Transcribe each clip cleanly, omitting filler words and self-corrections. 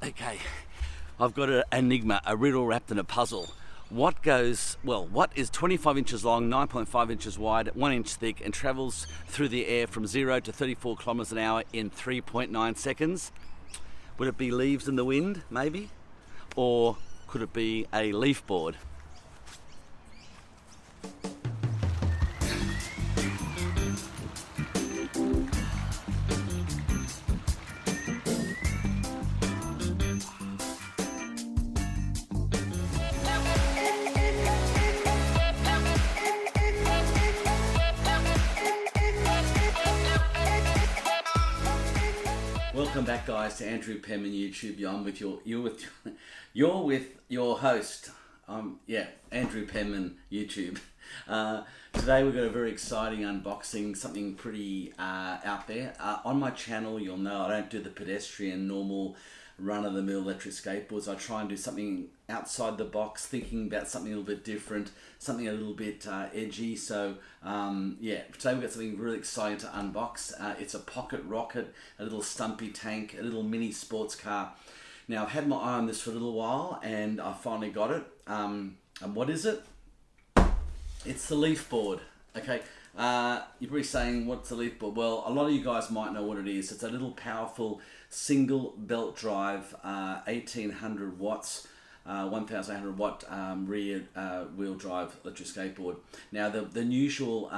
Okay, I've got an enigma, a riddle wrapped in a puzzle. What is 25 inches long, 9.5 inches wide, 1 inch thick, and travels through the air from 0 to 34 kilometers an hour in 3.9 seconds? Would it be leaves in the wind, maybe? Or could it be a leaf board? Welcome back, guys, to Andrew Penman YouTube. You're with your host. Andrew Penman YouTube. Today we've got a very exciting unboxing, something pretty out there. On my channel, you'll know I don't do the pedestrian, normal, run-of-the-mill electric skateboards. I try and do something outside the box, thinking about something a little bit different, something a little bit edgy. So today we've got something really exciting to unbox. It's a pocket rocket, a little stumpy tank, a little mini sports car. Now, I've had my eye on this for a little while and I finally got it. And what is it? It's the leafBoard. Okay, you're probably saying, what's the leafBoard? Well, a lot of you guys might know what it is. It's a little powerful single belt drive, 1800 watts, 1800 watt rear wheel drive electric skateboard. Now, the usual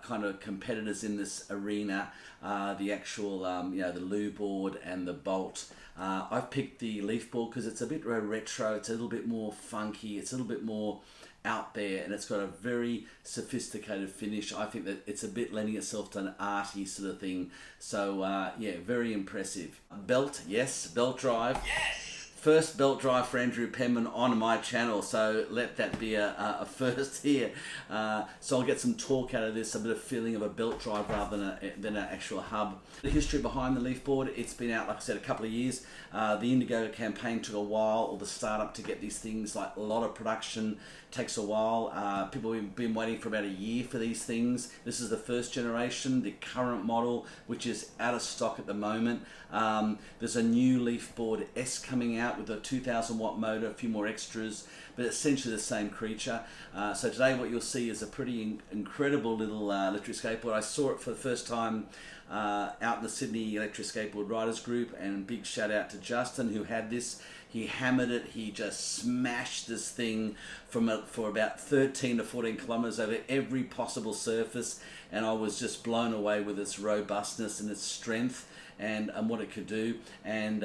kind of competitors in this arena, the actual the leafBoard and the Bolt. I've picked the leafBoard because it's a bit retro, it's a little bit more funky, it's a little bit more out there, and it's got a very sophisticated finish. I think that it's a bit lending itself to an arty sort of thing. So very impressive. Belt, yes, belt drive. Yes! First belt drive for Andrew Penman on my channel, so let that be a first here. So I'll get some torque out of this, a bit of feeling of a belt drive rather than an actual hub. The history behind the leafBoard, it's been out, like I said, a couple of years. The Indiegogo campaign took a while, or the startup to get these things, like a lot of production takes a while. People have been waiting for about a year for these things. This is the first generation, the current model, which is out of stock at the moment. There's a new leafBoard S coming out with a 2000 watt motor, a few more extras, but essentially the same creature. So today what you'll see is a pretty incredible little electric skateboard. I saw it for the first time out in the Sydney Electric Skateboard Riders Group, and big shout out to Justin who had this. He hammered it, he just smashed this thing for about 13 to 14 kilometers over every possible surface, and I was just blown away with its robustness and its strength and what it could do. And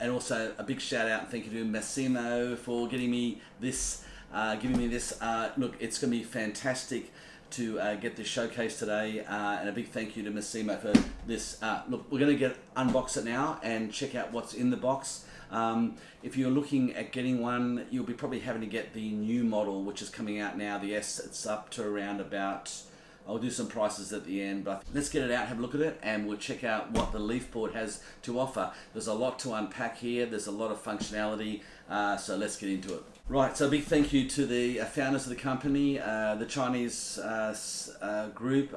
also a big shout out and thank you to Massimo for getting me this, giving me this. Look, it's going to be fantastic to get this showcase today, and a big thank you to Massimo for this. Look, we're going to unbox it now and check out what's in the box. If you're looking at getting one, you'll be probably having to get the new model, which is coming out now, the S. It's up to around about, I'll do some prices at the end, but let's get it out, have a look at it, and we'll check out what the leafBoard has to offer. There's a lot to unpack here, there's a lot of functionality, so let's get into it. Right, so a big thank you to the founders of the company, the Chinese group,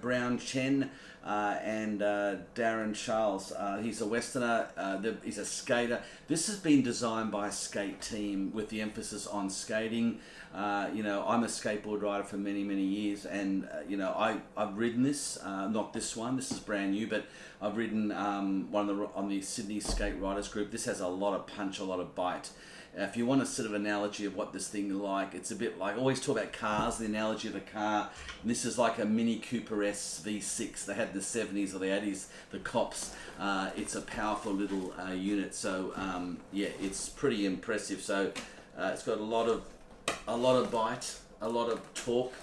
Brown Chen and Darren Charles. He's a Westerner, he's a skater. This has been designed by a skate team with the emphasis on skating. I'm a skateboard rider for many, many years, and I've ridden this, not this one, this is brand new, but I've ridden on the Sydney Skate Riders Group. This has a lot of punch, a lot of bite. If you want a sort of analogy of what this thing is like, it's a bit like, I always talk about cars, the analogy of a car. And this is like a Mini Cooper S V6 they had in the 70s or the 80s, the cops. It's a powerful little unit, so it's pretty impressive. So it's got a lot of bite, a lot of torque,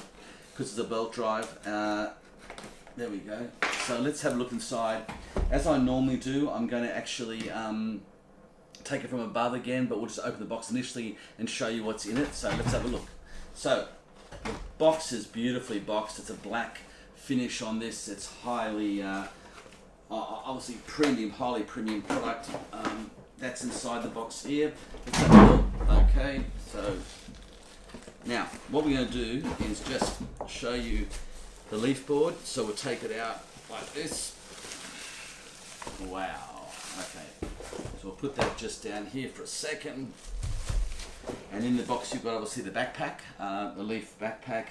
because it's a belt drive. There we go. So let's have a look inside. As I normally do, I'm going to actually take it from above again, but we'll just open the box initially and show you what's in it. So let's have a look. So the box is beautifully boxed. It's a black finish on this. It's highly obviously premium, highly premium product. That's inside the box here. Let's have a look. Okay, so now what we're going to do is just show you the leafBoard. So we'll take it out like this. Wow. Okay. So we'll put that just down here for a second. And in the box you've got obviously the backpack, the Leaf backpack.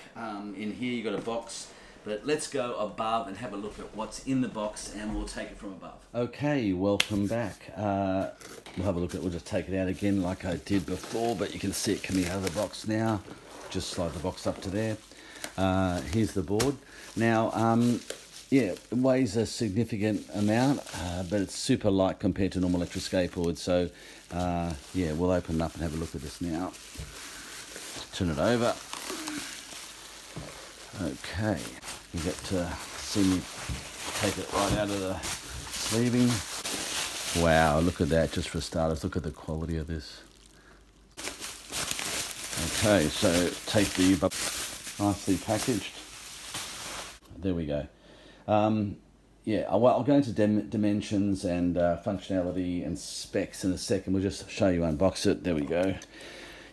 In here you've got a box. But let's go above and have a look at what's in the box, and we'll take it from above. Okay, welcome back. We'll have a look at it. We'll just take it out again like I did before, but you can see it coming out of the box now. Just slide the box up to there. Here's the board. Now, yeah, it weighs a significant amount, but it's super light compared to normal electric skateboards. So, yeah, we'll open it up and have a look at this now. Turn it over. Okay, you get to see me take it right out of the sleeving. Wow, look at that, just for starters, look at the quality of this. Okay, so take the nicely packaged. There we go. Yeah, well, I'll go into dimensions and functionality and specs in a second. We'll just show you unbox it. There we go.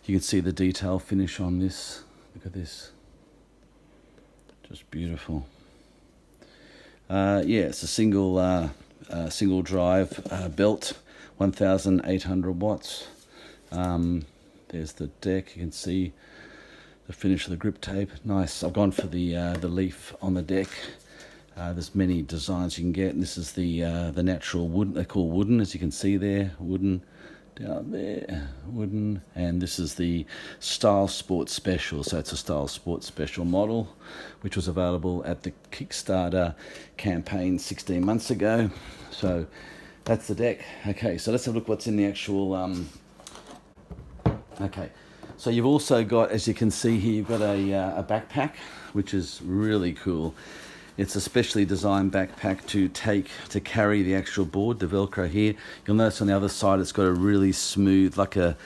You can see the detail finish on this. Look at this. Just beautiful. Yeah, it's a single drive belt, 1,800 watts. There's the deck. You can see the finish of the grip tape. Nice. I've gone for the leaf on the deck. There's many designs you can get. And this is the natural wood. They're called wooden, as you can see there. Wooden. Down there, wooden, and this is the Style Sport Special. So it's a Style Sport Special model, which was available at the Kickstarter campaign 16 months ago. So that's the deck. Okay, so let's have a look what's in the actual. Okay, so you've also got, as you can see here, you've got a backpack, which is really cool. It's a specially designed backpack to carry the actual board, the Velcro here. You'll notice on the other side it's got a really smooth, like a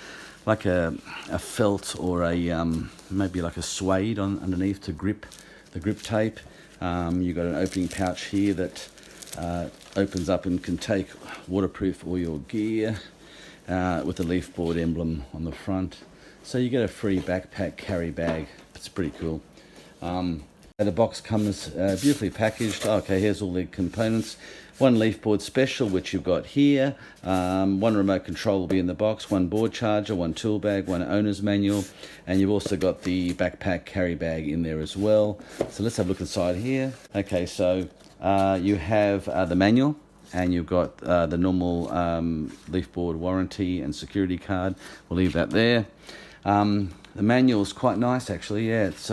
felt or a maybe like a suede underneath to grip the grip tape. You've got an opening pouch here that opens up and can take waterproof all your gear with the leafBoard emblem on the front. So you get a free backpack carry bag. It's pretty cool. The box comes beautifully packaged. Okay, here's all the components. One leafBoard special, which you've got here. One remote control will be in the box. One board charger, one tool bag, one owner's manual. And you've also got the backpack carry bag in there as well. So let's have a look inside here. Okay, so you have the manual. And you've got the normal leafBoard warranty and security card. We'll leave that there. The manual is quite nice, actually. Yeah, it's...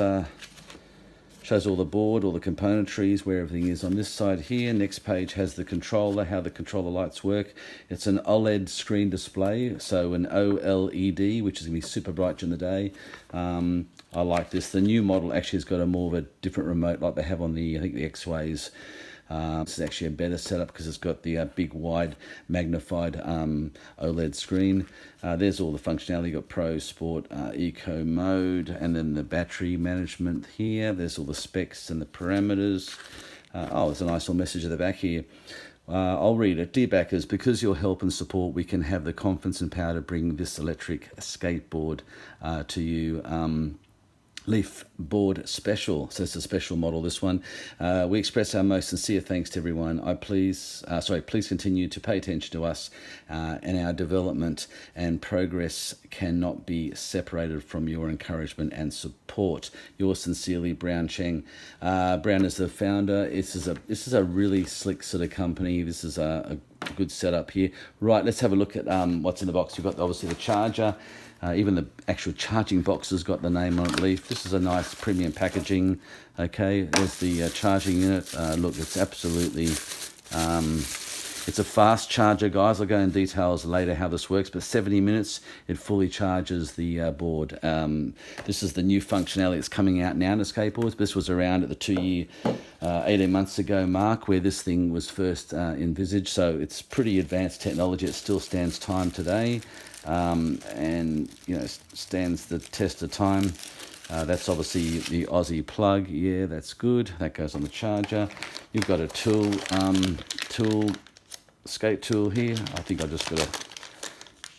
shows all the board, all the componentries, where everything is on this side here. Next page has the controller, how the controller lights work. It's an OLED screen display, so an OLED, which is going to be super bright during the day. I like this. The new model actually has got a more of a different remote like they have on the, I think, the X-Ways. This is actually a better setup because it's got the big, wide, magnified OLED screen. There's all the functionality. You've got Pro, Sport, Eco mode, and then the battery management here. There's all the specs and the parameters. Oh, there's a nice little message at the back here. I'll read it. Dear backers, because your help and support, we can have the confidence and power to bring this electric skateboard to you. LeafBoard Special, so it's a special model, this one. We express our most sincere thanks to everyone. Please continue to pay attention to us, and our development and progress cannot be separated from your encouragement and support. Yours sincerely, Brown Cheng. Brown is the founder. This is a really slick sort of company. This is a good setup here. Right, let's have a look at what's in the box. You've got obviously the charger. Even the actual charging box has got the name on it, Leaf. This is a nice premium packaging. Okay, there's the charging unit. Look, it's absolutely, it's a fast charger, guys. I'll go in details later how this works, but 70 minutes, it fully charges the board. This is the new functionality that's coming out now to skateboards. This was around at the 2-year, 18 months ago mark where this thing was first envisaged. So it's pretty advanced technology. It still stands time today. And you know, stands the test of time. That's obviously the Aussie plug. Yeah, that's good. That goes on the charger. You've got a skate tool here. I think I just got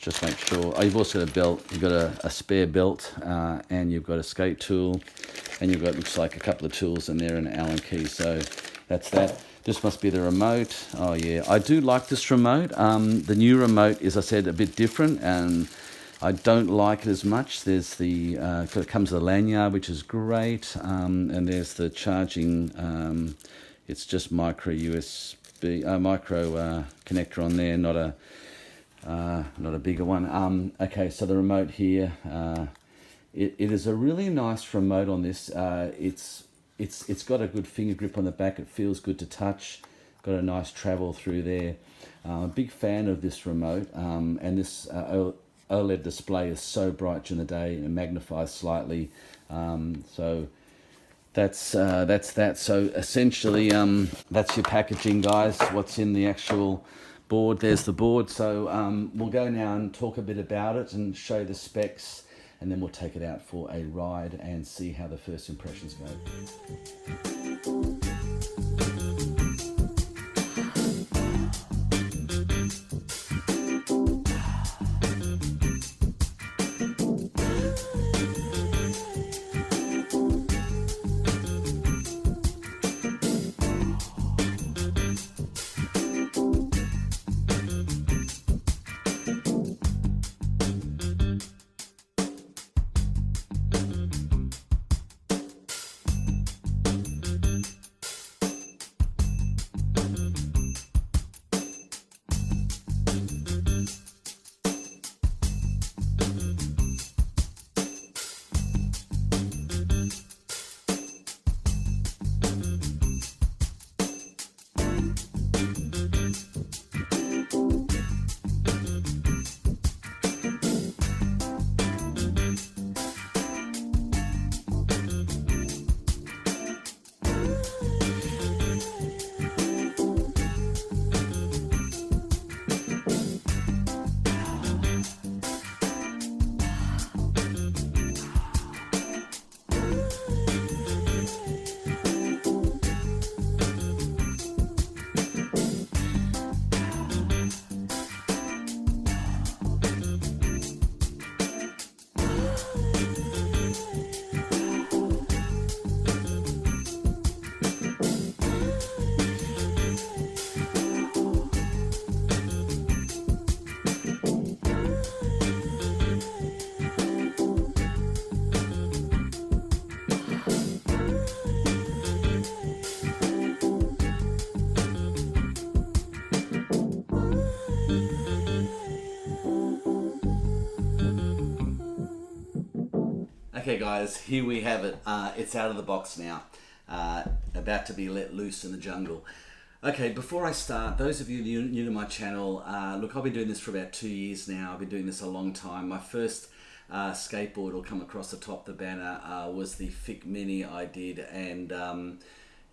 to make sure. Oh, you've also got a belt. You've got a spare belt, and you've got a skate tool, and you've got, looks like, a couple of tools in there and an Allen key. So that's that. This must be the remote. Oh yeah, I do like this remote. The new remote is, I said, a bit different, and I don't like it as much. There's the, it comes with a lanyard, which is great, and there's the charging, it's just micro USB, micro connector on there, not a bigger one. Okay, so the remote here, it is a really nice remote on this. It's got a good finger grip on the back. It feels good to touch. Got a nice travel through there. Big fan of this remote, and this OLED display is so bright during the day and it magnifies slightly. So that's that. So essentially, that's your packaging, guys. What's in the actual board? There's the board. So we'll go now and talk a bit about it and show the specs, and then we'll take it out for a ride and see how the first impressions go. Okay guys, here we have it. It's out of the box now, about to be let loose in the jungle. Okay, before I start, those of you new to my channel, look, I've been doing this for about 2 years now. I've been doing this a long time. My first skateboard will come across the top of the banner was the Piku Mini I did, and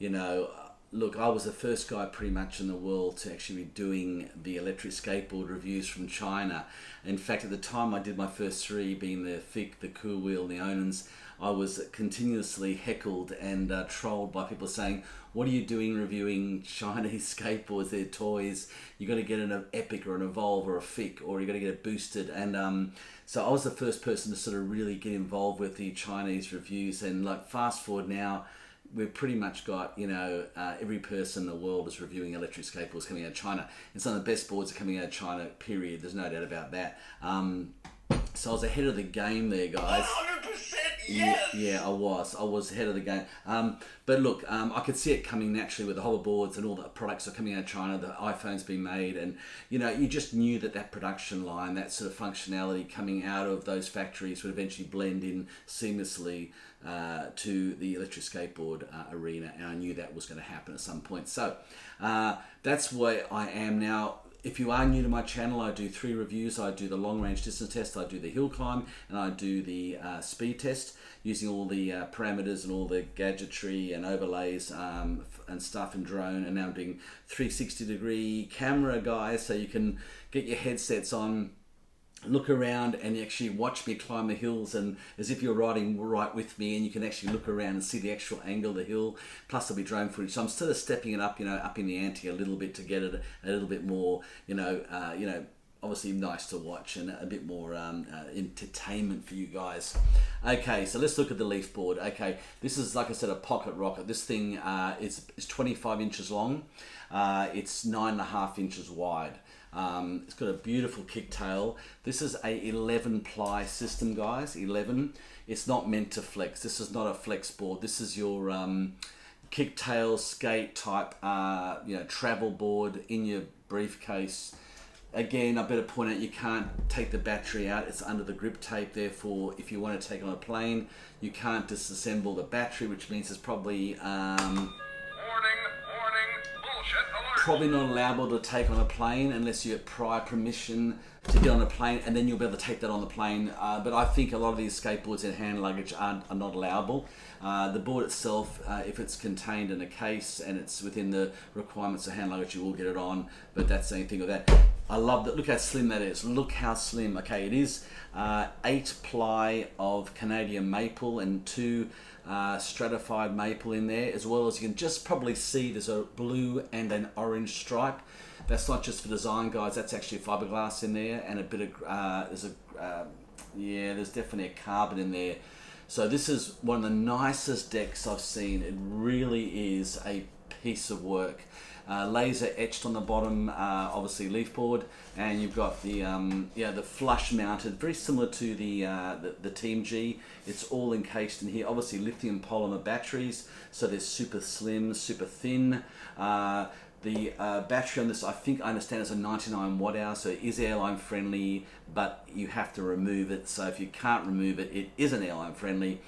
you know, look, I was the first guy pretty much in the world to actually be doing the electric skateboard reviews from China. In fact, at the time I did my first three, being the Piku, the Cool Wheel, and the Onans, I was continuously heckled and trolled by people saying, what are you doing reviewing Chinese skateboards? They're toys. You got to get an Epic or an Evolve or a Piku, or you got to get it boosted. And so I was the first person to sort of really get involved with the Chinese reviews. And like fast forward now, we've pretty much got, you know, every person in the world is reviewing electric skateboards coming out of China. And some of the best boards are coming out of China, period. There's no doubt about that. So I was ahead of the game there, guys. 100% yes! Yeah, I was ahead of the game. But look, I could see it coming naturally with the hoverboards and all the products are coming out of China, the iPhone's being made, and you know, you just knew that production line, that sort of functionality coming out of those factories would eventually blend in seamlessly to the electric skateboard arena, and I knew that was going to happen at some point. So that's where I am now. If you are new to my channel, I do 3 reviews. I do the long range distance test, I do the hill climb, and I do the speed test using all the parameters and all the gadgetry and overlays and stuff and drone. And now I'm doing 360-degree camera, guys, so you can get your headsets on, look around and actually watch me climb the hills, and as if you're riding right with me, and you can actually look around and see the actual angle of the hill. Plus there'll be drone footage, so I'm sort of stepping it up, you know, up in the ante a little bit to get it a little bit more, you know, obviously nice to watch and a bit more entertainment for you guys. Okay, so let's look at the leafBoard. Okay, this is, like I said, a pocket rocket. This thing is 25 inches long. It's 9.5 inches wide. It's got a beautiful kicktail. This is a 11 ply system, guys. 11. It's not meant to flex. This is not a flex board. This is your kicktail skate type, travel board in your briefcase. Again, I better point out, you can't take the battery out. It's under the grip tape. Therefore, if you want to take it on a plane, you can't disassemble the battery, which means it's probably probably not allowable to take on a plane unless you get prior permission to get on a plane, and then you'll be able to take that on the plane. But I think a lot of these skateboards in hand luggage are not allowable. The board itself, if it's contained in a case and it's within the requirements of hand luggage, you will get it on, but that's the only thing with that. I love that. Look how slim that is. Look how slim. Okay, it is 8 ply of Canadian maple and 2 stratified maple in there, as well as you can just probably see there's a blue and an orange stripe. That's not just for design, guys. That's actually fiberglass in there, and a bit of there's definitely a carbon in there. So this is one of the nicest decks I've seen. It really is a piece of work. Laser etched on the bottom, obviously leafBoard, and you've got the the flush mounted, very similar to the Team G. It's all encased in here. Obviously lithium polymer batteries, so they're super slim, super thin. The battery on this, I think I understand, is a 99 watt hour, so it is airline friendly, but you have to remove it. So if you can't remove it, it isn't airline friendly.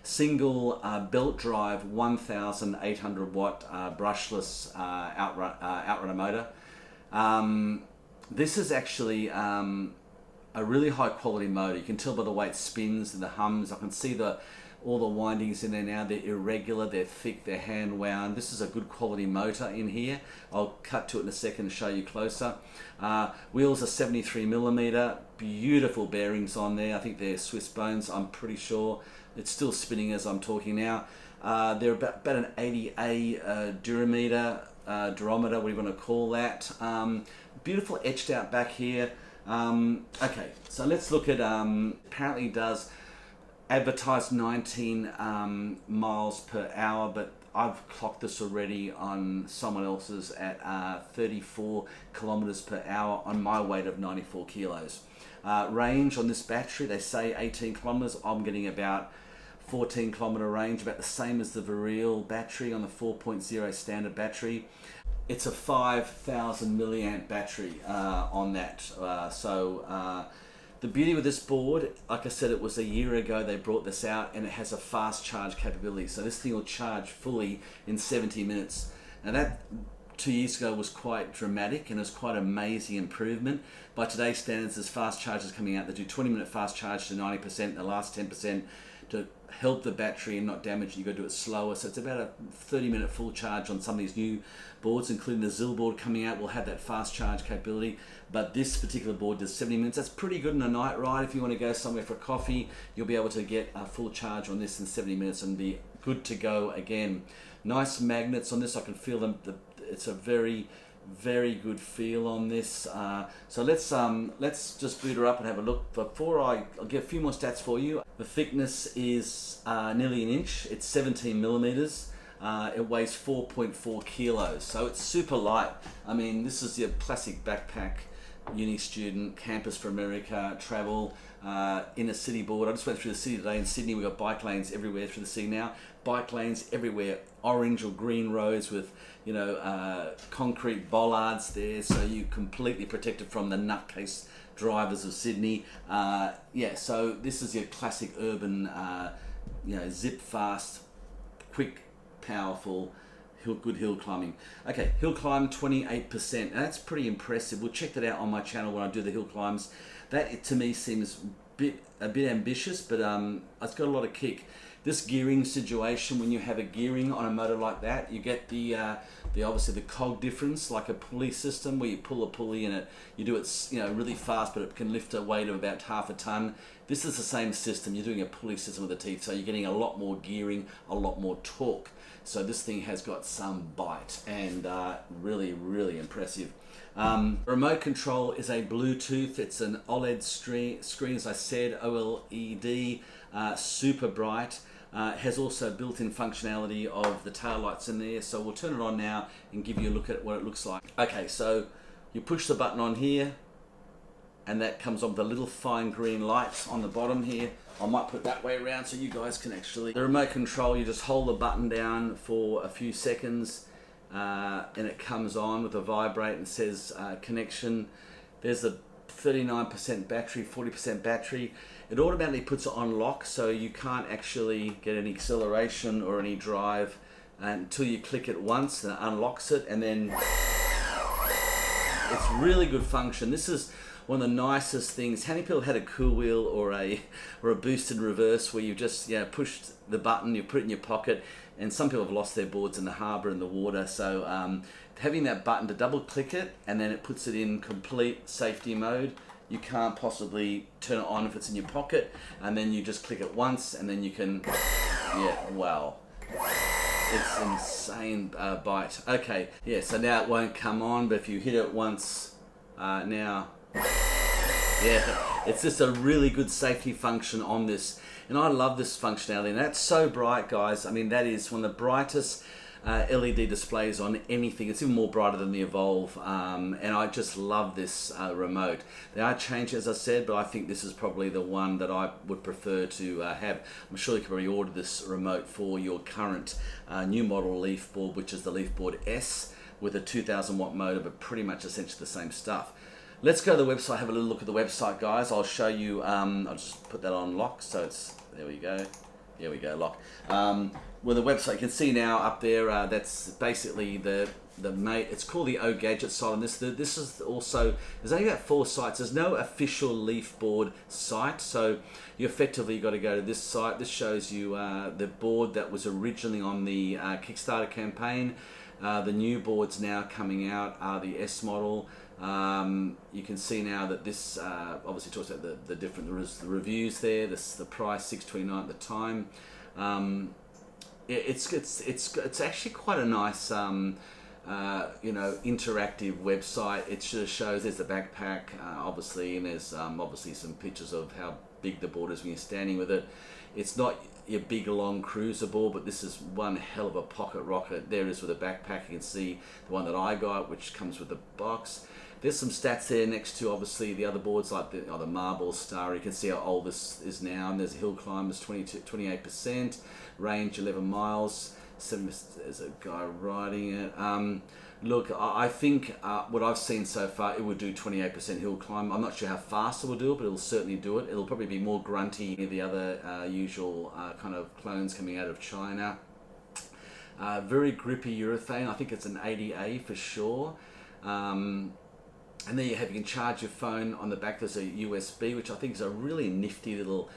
Single belt drive 1800 watt brushless outrunner motor. This is actually a really high quality motor. You can tell by the way it spins and the hums. I can see all the windings in there now. They're irregular, they're thick, they're hand wound. This is a good quality motor in here. I'll cut to it in a second and show you closer. Wheels are 73mm, beautiful bearings on there. I think they're Swiss bones, I'm pretty sure. It's still spinning as I'm talking now. They're about an 80A Durometer, Durometer, what do you want to call that. Beautiful etched out back here. Okay, so let's look at, apparently does advertised 19 miles per hour, but I've clocked this already on someone else's at 34 kilometers per hour on my weight of 94 kilos. Range on this battery, they say 18 kilometers. I'm getting about 14 kilometer range, about the same as the Vireal battery on the 4.0 standard battery. It's a 5,000 milliamp battery on that. The beauty with this board, like I said, it was a year ago they brought this out, and it has a fast charge capability. So this thing will charge fully in 70 minutes. Now that 2 years ago was quite dramatic and it was quite an amazing improvement. By today's standards, there's fast chargers coming out that do 20-minute fast charge to 90%, the last 10% to help the battery and not damage it. You got to do it slower. So it's about a 30-minute full charge on some of these new boards, including the Zill board coming out will have that fast charge capability. But this particular board does 70 minutes. That's pretty good in a night ride. If you want to go somewhere for coffee, you'll be able to get a full charge on this in 70 minutes and be good to go again. Nice magnets on this. I can feel them. It's a very, very good feel on this. So let's just boot her up and have a look. Before I'll get a few more stats for you. The thickness is nearly an inch. It's 17 millimeters. It weighs 4.4 kilos, so it's super light. I mean, this is your classic backpack, uni student, campus for America, travel, inner city board. I just went through the city today in Sydney. We've got bike lanes everywhere through the city now. Bike lanes everywhere, orange or green roads with, concrete bollards there, so you're completely protected from the nutcase drivers of Sydney. So this is your classic urban, zip fast, quick, powerful, good hill climbing. Okay, hill climb 28%. Now that's pretty impressive. We'll check that out on my channel when I do the hill climbs. That to me seems a bit ambitious, but it's got a lot of kick. This gearing situation, when you have a gearing on a motor like that, you get the obviously the cog difference, like a pulley system where you pull a pulley and you do it really fast, but it can lift a weight of about half a ton. This is the same system. You're doing a pulley system with the teeth, so you're getting a lot more gearing, a lot more torque. So this thing has got some bite and really, really impressive. Remote control is a Bluetooth. It's an OLED screen, as I said, OLED, super bright. Has also built-in functionality of the tail lights in there. So we'll turn it on now and give you a look at what it looks like. Okay, so you push the button on here, and that comes on with the little fine green lights on the bottom here. I might put it that way around so you guys can actually... The remote control, you just hold the button down for a few seconds, and it comes on with a vibrate and says connection. There's a 39% battery, 40% battery. It automatically puts it on lock, so you can't actually get any acceleration or any drive until you click it once, and it unlocks it, and then it's really good function. This is one of the nicest things. How many people had a cool wheel or a boosted reverse where you just pushed the button, you put it in your pocket, and some people have lost their boards in the harbour in the water. So having that button to double click it, and then it puts it in complete safety mode. You can't possibly turn it on if it's in your pocket, and then you just click it once, and then you can, wow. It's insane bite. Okay, yeah, so now it won't come on, but if you hit it once, now, yeah, it's just a really good safety function on this. And I love this functionality, and that's so bright, guys. I mean, that is one of the brightest LED displays on anything. It's even more brighter than the Evolve, and I just love this remote. They are changing, as I said, but I think this is probably the one that I would prefer to have. I'm sure you can already order this remote for your current new model leafboard, which is the leafBoard S with a 2000 watt motor, but pretty much essentially the same stuff. Let's go to the website, have a little look at the website, guys. I'll show you, I'll just put that on lock, so it's, there we go. There we go, lock. Well, the website, you can see now up there, that's basically the mate. It's called the O Gadget site on this. This is also, there's only about 4 sites. There's no official leafboard site, so you effectively got to go to this site. This shows you the board that was originally on the Kickstarter campaign. The new boards now coming out are the S model. You can see now that this obviously talks about the different the reviews there. The price $6.29 at the time. It's actually quite a nice interactive website. It just shows there's the backpack obviously, and there's obviously some pictures of how big the board is when you're standing with it. It's not your big long cruiser board, but this is one hell of a pocket rocket. There it is with a backpack. You can see the one that I got, which comes with the box. There's some stats there next to obviously the other boards, like the Marble Star. You can see how old this is now, and there's a hill climb is 28%, range 11 miles. There's a guy riding it. Look, I think what I've seen so far, it would do 28% hill climb. I'm not sure how fast it will do it, but it'll certainly do it. It'll probably be more grunty than the other usual kind of clones coming out of China. Very grippy urethane. I think it's an 80A for sure. And there you have, you can charge your phone on the back. There's a USB, which I think is a really nifty little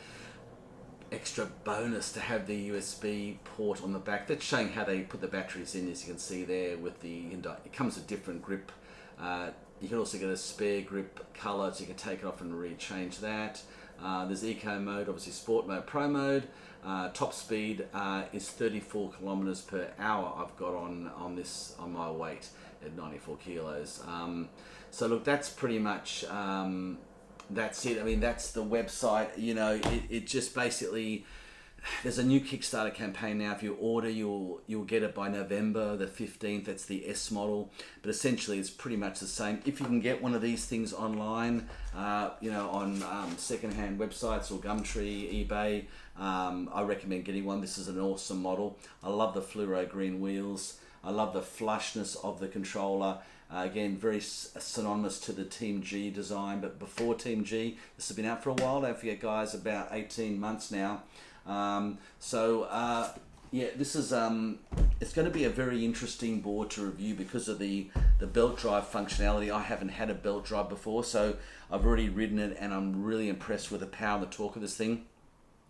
extra bonus to have the USB port on the back. That's showing how they put the batteries in, as you can see there with the, it comes with different grip. You can also get a spare grip color, so you can take it off and rechange that. There's eco mode, obviously sport mode, pro mode. Top speed is 34 kilometers per hour I've got on this, on my weight at 94 kilos. So look, that's pretty much, that's it. I mean, that's the website. You know, it just basically, there's a new Kickstarter campaign now. If you order, you'll get it by November the 15th. That's the S model, but essentially it's pretty much the same. If you can get one of these things online, on secondhand websites or Gumtree, eBay, I recommend getting one. This is an awesome model. I love the fluoro green wheels. I love the flushness of the controller. Again, very synonymous to the Team G design, but before Team G, this has been out for a while. Don't forget, guys, about 18 months now. Yeah, this is it's going to be a very interesting board to review because of the belt drive functionality. I haven't had a belt drive before, so I've already ridden it, and I'm really impressed with the power and the torque of this thing.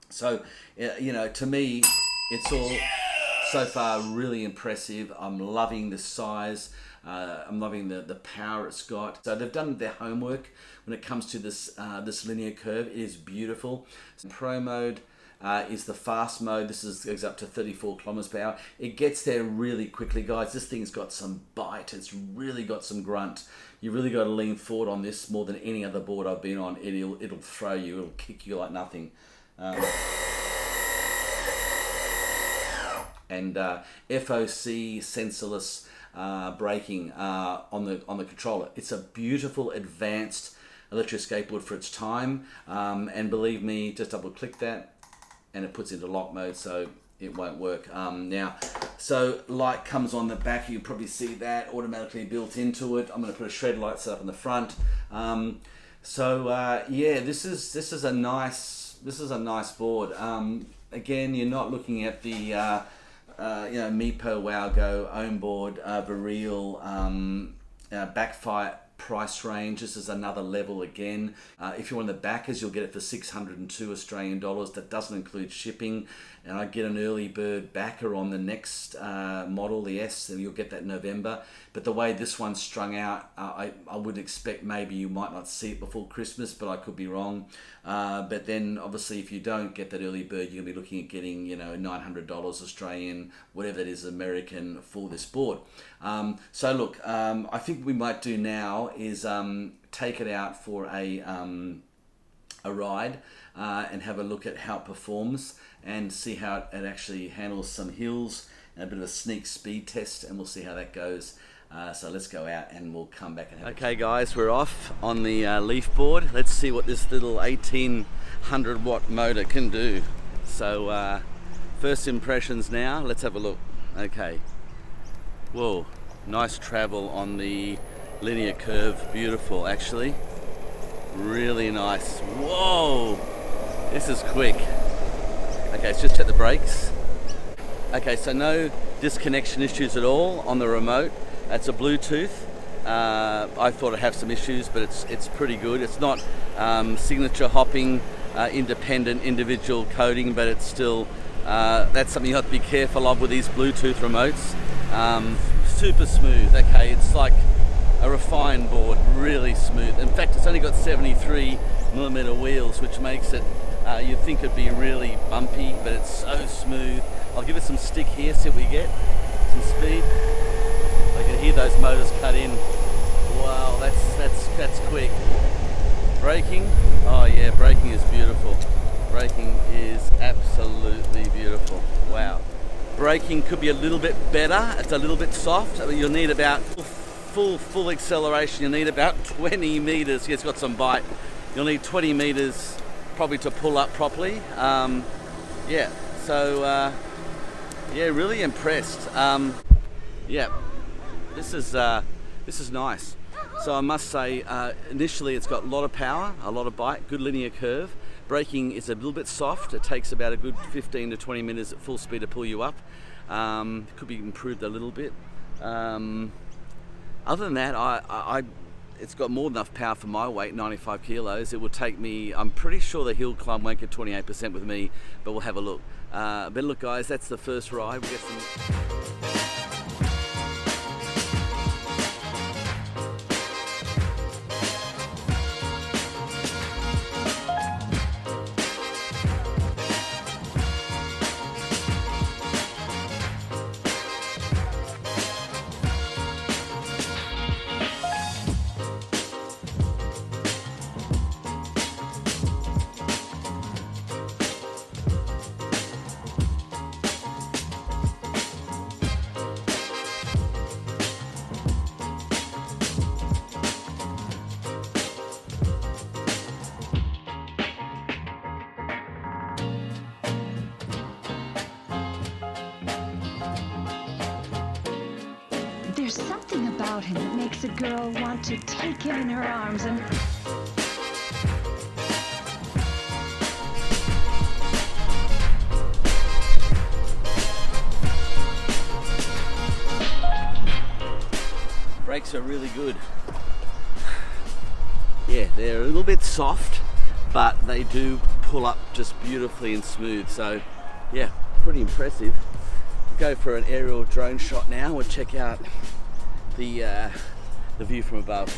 So, to me, it's all so far really impressive. I'm loving the size. I'm loving the power it's got. So they've done their homework when it comes to this this linear curve. It is beautiful. Pro mode, is the fast mode. This goes up to 34 kilometers per hour. It gets there really quickly, guys. This thing's got some bite. It's really got some grunt. You really got to lean forward on this more than any other board I've been on. It'll throw you. It'll kick you like nothing. And FOC sensorless braking on the controller. It's a beautiful advanced electric skateboard for its time, and believe me, just double click that and it puts into lock mode, so it won't work now. So light comes on the back. You can probably see that automatically built into it. I'm going to put a ShredLights set up in the front. Yeah, this is a nice board. Again, you're not looking at the Meepo, Wowgo, Onboard, Virreal, Backfire price range. This is another level again. If you're one of the backers, you'll get it for 602 Australian dollars. That doesn't include shipping. And I get an early bird backer on the next model, the S, so you'll get that in November. But the way this one's strung out, I would expect maybe you might not see it before Christmas, but I could be wrong. But then obviously if you don't get that early bird, you're gonna be looking at getting, $900 Australian, whatever it is American, for this board. So look, I think what we might do now is take it out for a ride and have a look at how it performs and see how it actually handles some hills, and a bit of a sneak speed test, and we'll see how that goes. So let's go out and we'll come back and have Okay guys, we're off on the leafBoard. Let's see what this little 1800 watt motor can do. So first impressions now, let's have a look. Okay, whoa, nice travel on the linear curve, beautiful actually, really nice. Whoa, this is quick. Okay, let's just check the brakes. Okay, so no disconnection issues at all on the remote. That's a Bluetooth. I thought it'd have some issues, but it's pretty good. It's not signature hopping, independent individual coding, but it's still, that's something you have to be careful of with these Bluetooth remotes. Super smooth. Okay, it's like a refined board, really smooth. In fact, it's only got 73mm wheels, which makes it, you'd think it'd be really bumpy, but it's so smooth. I'll give it some stick here, see what we get. Some speed. I can hear those motors cut in. Wow, that's quick. Braking, oh yeah, braking is beautiful. Braking is absolutely beautiful. Wow. Braking could be a little bit better. It's a little bit soft. You'll need about full acceleration. You'll need about 20 meters. Yeah, it's got some bite. You'll need 20 meters probably to pull up properly. Yeah. So yeah, really impressed. Yeah, this is nice. So I must say, initially it's got a lot of power, a lot of bite, good linear curve. Braking is a little bit soft. It takes about a good 15 to 20 minutes at full speed to pull you up. Could be improved a little bit. Other than that, it's got more than enough power for my weight, 95 kilos. It will take me, I'm pretty sure the hill climb won't get 28% with me, but we'll have a look. But look guys, that's the first ride. We'll get some... There's something about him that makes a girl want to take him in her arms and... Brakes are really good. Yeah, they're a little bit soft, but they do pull up just beautifully and smooth. So yeah, pretty impressive. Go for an aerial drone shot now. We'll check out the view from above.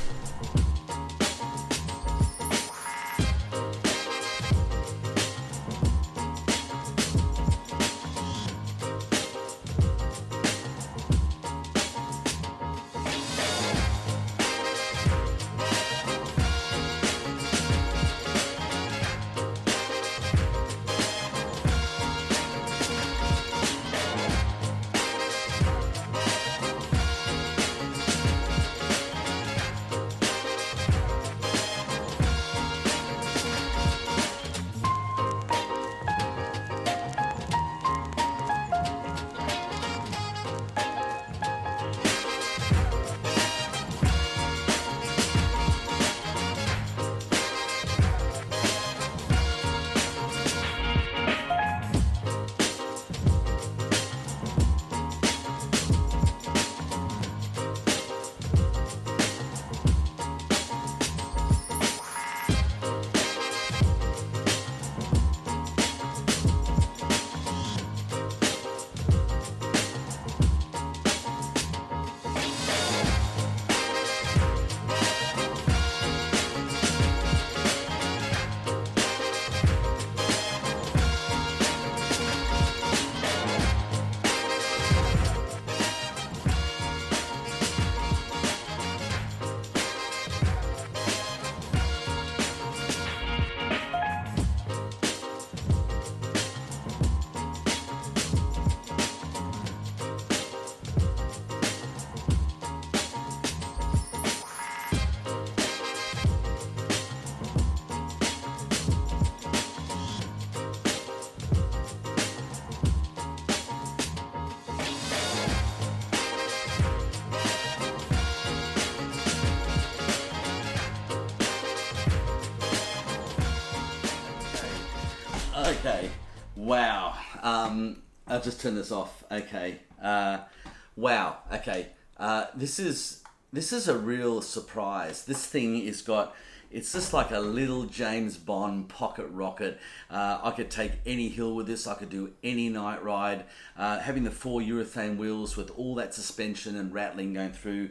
Okay, wow. I'll just turn this off. Okay, wow. Okay, this is a real surprise. This thing is got. It's just like a little James Bond pocket rocket. I could take any hill with this. I could do any night ride. Having the 4 urethane wheels with all that suspension and rattling going through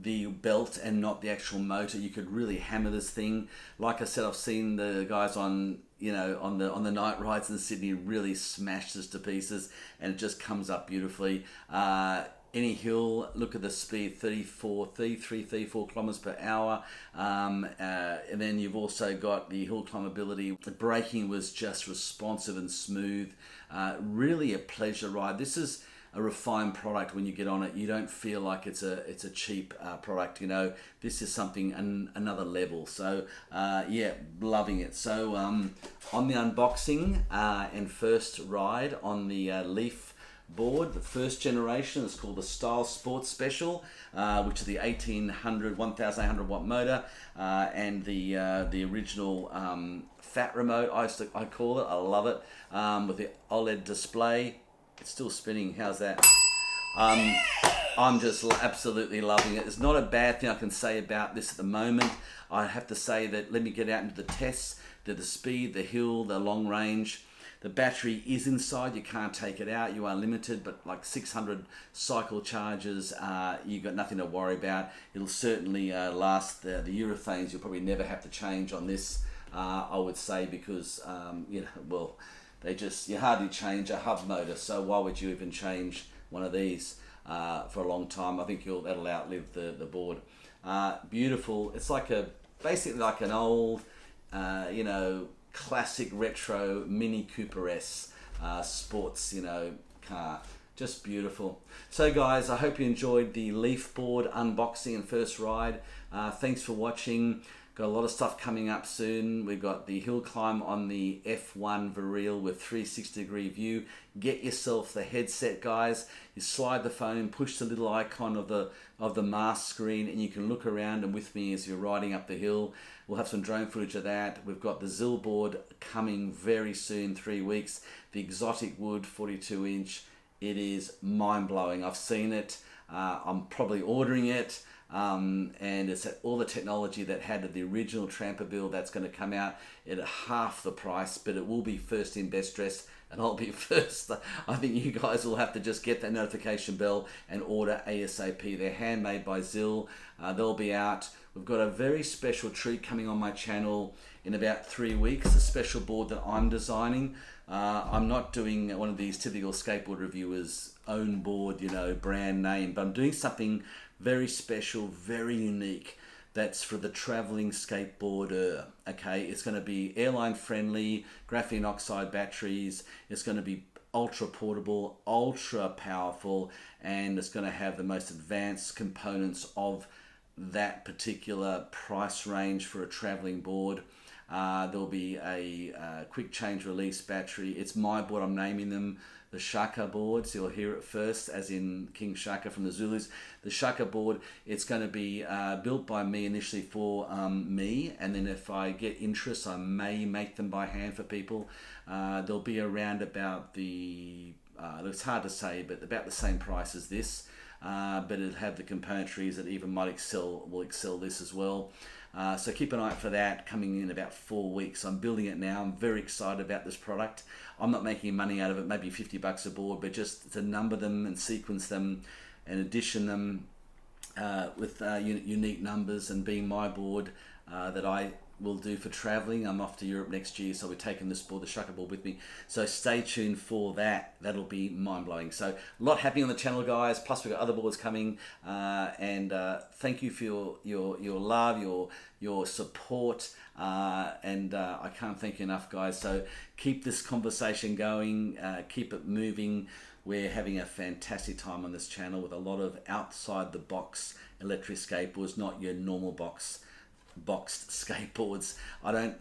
the belt and not the actual motor, you could really hammer this thing. Like I said, I've seen the guys on on the night rides in Sydney really smash this to pieces, and it just comes up beautifully. Any hill, look at the speed, 34 kilometers per hour. And then you've also got the hill climbability. The braking was just responsive and smooth. Really a pleasure ride. This is a refined product. When you get on it, you don't feel like it's a cheap product. You know, this is something another level. So yeah, loving it. So on the unboxing and first ride on the LeafBoard, the first generation, is called the Style Sports Special, which is the 1800 watt motor, and the original fat remote, I call it. I love it, with the OLED display. It's still spinning. How's that? I'm just absolutely loving it. It's not a bad thing I can say about this at the moment. I have to say that, let me get out into the tests, the speed, the hill, the long range. The battery is inside, you can't take it out, you are limited, but like 600 cycle charges, you've got nothing to worry about. It'll certainly last. The urethanes you'll probably never have to change on this, I would say, because, well, you hardly change a hub motor, so why would you even change one of these for a long time? I think that'll outlive the board. Beautiful. It's like basically like an old, classic retro Mini Cooper S sports, car. Just beautiful. So guys, I hope you enjoyed the LeafBoard unboxing and first ride. Thanks for watching. Got a lot of stuff coming up soon. We've got the hill climb on the F1 Vareal with 360-degree view. Get yourself the headset, guys. You slide the phone, push the little icon of the mask screen, and you can look around and with me as you're riding up the hill. We'll have some drone footage of that. We've got the ZIL-board coming very soon, 3 weeks. The exotic wood 42-inch. It is mind-blowing. I've seen it. I'm probably ordering it. And it's all the technology that had the original Tramper build that's going to come out at half the price, but it will be first in best dressed, and I'll be first. I think you guys will have to just get that notification bell and order ASAP. They're handmade by ZIL. They'll be out. We've got a very special treat coming on my channel in about 3 weeks, a special board that I'm designing. I'm not doing one of these typical skateboard reviewers own board, brand name, but I'm doing something very special, very unique, that's for the traveling skateboarder. Okay, it's going to be airline friendly, graphene oxide batteries. It's going to be ultra portable, ultra powerful, and it's going to have the most advanced components of that particular price range for a traveling board. There'll be a quick change release battery. It's my board, I'm naming them the Shaka board, so you'll hear it first, as in King Shaka from the Zulus. The Shaka board, it's going to be built by me initially for me, and then if I get interest, I may make them by hand for people. They'll be around about it's hard to say, but about the same price as this, but it'll have the componentries that even will excel this as well. So keep an eye out for that, coming in about 4 weeks. I'm building it now. I'm very excited about this product. I'm not making money out of it, maybe $50 a board, but just to number them and sequence them and edition them with unique numbers, and being my board that I will do for traveling. I'm off to Europe next year, so we're taking this board, the Shaka board, with me. So stay tuned for that. That'll be mind-blowing. So a lot happening on the channel, guys. Plus we've got other boards coming, and thank you for your love, your support, and I can't thank you enough, guys. So keep this conversation going, keep it moving. We're having a fantastic time on this channel with a lot of outside the box electric skateboards, not your normal box boxed skateboards. I don't,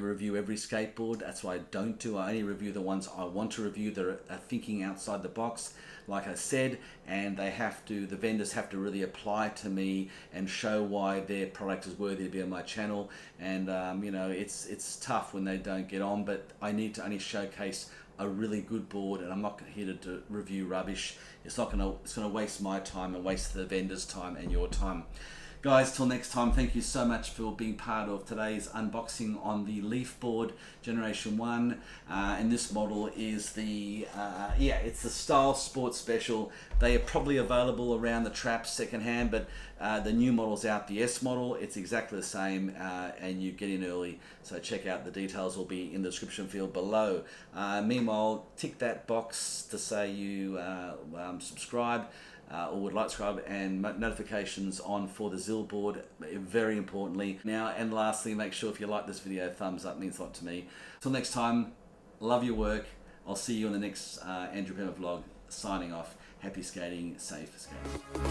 review every skateboard. That's why I don't do. I only review the ones I want to review that are thinking outside the box, like I said, and the vendors have to really apply to me and show why their product is worthy to be on my channel. And it's tough when they don't get on, but I need to only showcase a really good board, and I'm not here to review rubbish. It's gonna waste my time and waste the vendor's time and your time. Guys, till next time, thank you so much for being part of today's unboxing on the leafBoard Generation 1. And this model is it's the Style Sport Special. They are probably available around the traps secondhand, but the new model's out, the S model. It's exactly the same, and you get in early. So check out, the details will be in the description field below. Meanwhile, tick that box to say you subscribe. Or would like to subscribe, and notifications on for the Zill board, very importantly. Now, and lastly, make sure if you like this video, thumbs up, means a lot to me. Till next time, love your work. I'll see you in the next Andrew Penman vlog. Signing off. Happy skating, safe skating.